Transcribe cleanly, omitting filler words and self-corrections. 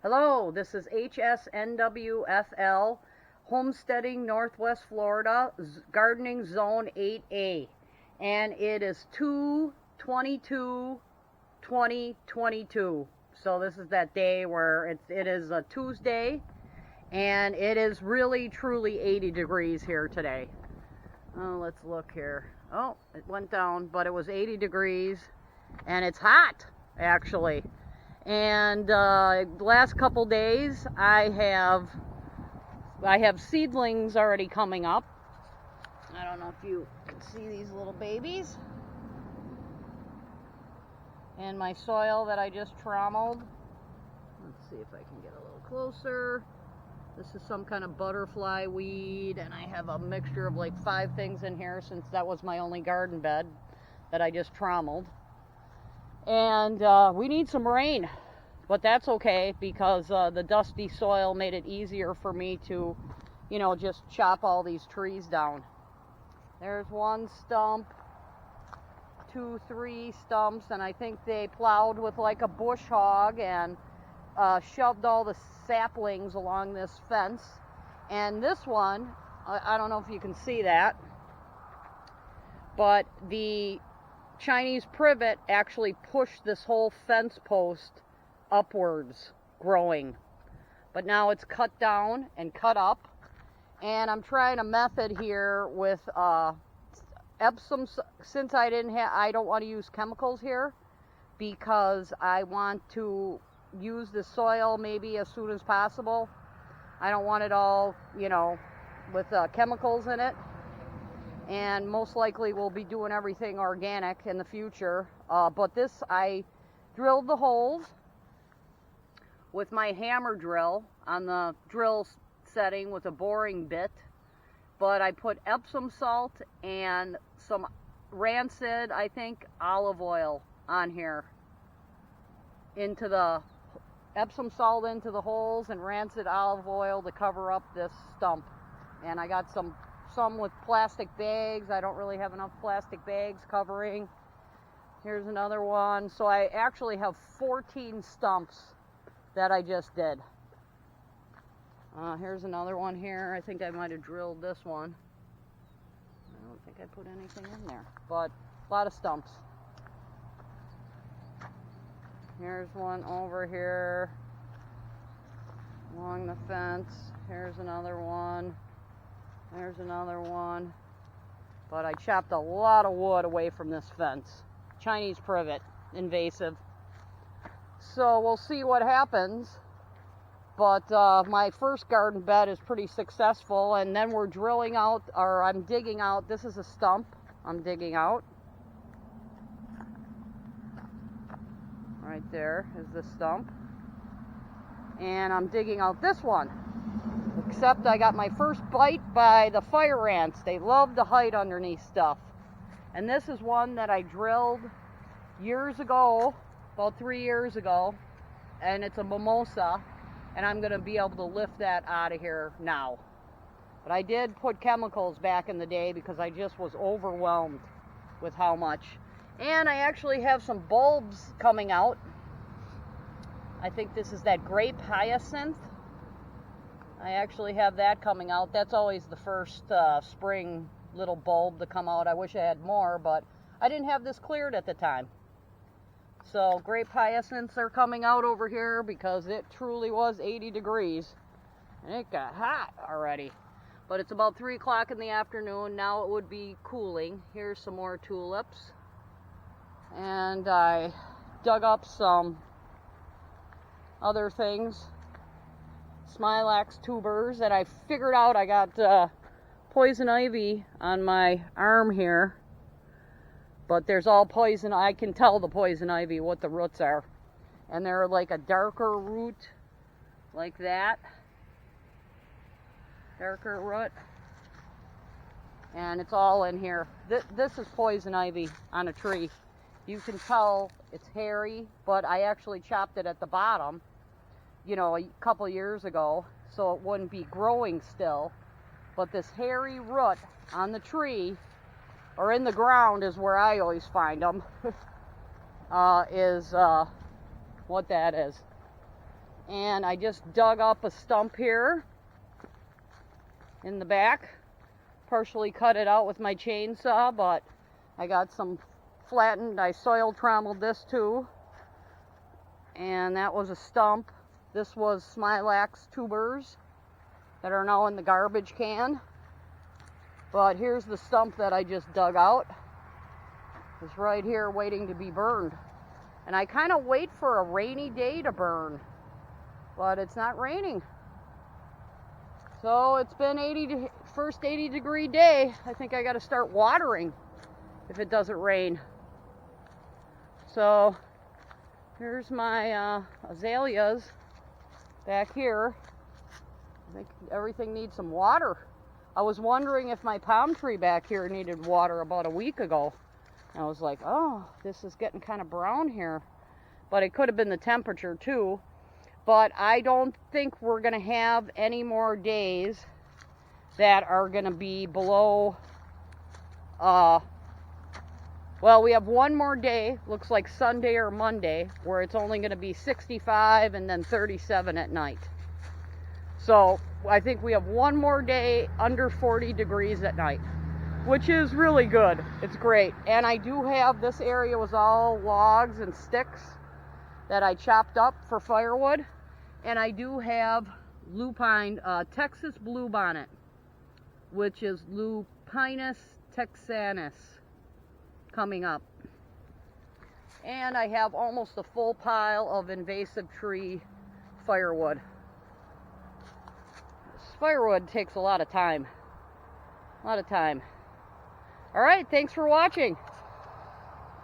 Hello, this is HSNWFL, Homesteading Northwest Florida, Gardening Zone 8A, and it is 2/22/2022. So this is that day where it is a Tuesday, and it is really truly 80 degrees here today. Oh, let's look here. Oh, it went down, but it was 80 degrees, and it's hot actually. And the last couple days I have seedlings already coming up. I don't know if you can see these little babies. And my soil that I just trommeled. Let's see if I can get a little closer. This is some kind of butterfly weed, and I have a mixture of like 5 things in here since that was my only garden bed that I just trommeled. And we need some rain, but that's okay because the dusty soil made it easier for me to, just chop all these trees down. There's 1 stump, 2, 3 stumps, and I think they plowed with like a bush hog and shoved all the saplings along this fence. And this one, I don't know if you can see that, but the Chinese privet actually pushed this whole fence post upwards, growing. But now it's cut down and cut up, and I'm trying a method here with Epsom, since I don't want to use chemicals here because I want to use the soil maybe as soon as possible. I don't want it all, with chemicals in it. And most likely we'll be doing everything organic in the future. But this, I drilled the holes with my hammer drill on the drill setting with a boring bit. But I put Epsom salt and some rancid, I think, olive oil on here. Into the Epsom salt into the holes and rancid olive oil to cover up this stump. And I got some with plastic bags. I don't really have enough plastic bags covering. Here's another one. So I actually have 14 stumps that I just did. Here's another one here. I think I might have drilled this one. I don't think I put anything in there, but a lot of stumps. Here's one over here along the fence. Here's another one. There's another one. But I chopped a lot of wood away from this fence. Chinese privet, invasive. So we'll see what happens. But my first garden bed is pretty successful. And then we're drilling out, or I'm digging out. This is a stump I'm digging out. Right there is the stump. And I'm digging out this one. Except I got my first bite by the fire ants. They love to hide underneath stuff. And this is one that I drilled years ago, about 3 years ago. And it's a mimosa. And I'm going to be able to lift that out of here now. But I did put chemicals back in the day because I just was overwhelmed with how much. And I actually have some bulbs coming out. I think this is that grape hyacinth. I actually have that coming out. That's always the first spring little bulb to come out. I wish I had more, but I didn't have this cleared at the time. So grape hyacinths are coming out over here because it truly was 80 degrees. And it got hot already. But it's about 3 o'clock in the afternoon. Now it would be cooling. Here's some more tulips. And I dug up some other things. Smilax tubers, and I figured out I got poison ivy on my arm here, but there's all poison. I can tell the poison ivy what the roots are, and they're like a darker root like that, darker root, and it's all in here. This is poison ivy on a tree. You can tell it's hairy, but I actually chopped it at the bottom a couple years ago, so it wouldn't be growing still. But this hairy root on the tree, or in the ground is where I always find them, is what that is. And I just dug up a stump here in the back. Partially cut it out with my chainsaw, but I got some flattened. I soil trommeled this too. And that was a stump. This was smilax tubers that are now in the garbage can. But here's the stump that I just dug out. It's right here waiting to be burned. And I kind of wait for a rainy day to burn, but it's not raining. So it's been first 80 degree day. I think I got to start watering if it doesn't rain. So here's my azaleas back here. I think everything needs some water. I was wondering if my palm tree back here needed water about a week ago. And I was like, oh, this is getting kind of brown here. But it could have been the temperature too. But I don't think we're going to have any more days that are going to be below, well, we have one more day, looks like Sunday or Monday, where it's only going to be 65 and then 37 at night. So I think we have one more day under 40 degrees at night, which is really good. It's great. And I do have, this area was all logs and sticks that I chopped up for firewood. And I do have lupine, Texas bluebonnet, which is Lupinus texanus, coming up. And I have almost a full pile of invasive tree firewood. This firewood takes a lot of time. A lot of time. All right, thanks for watching.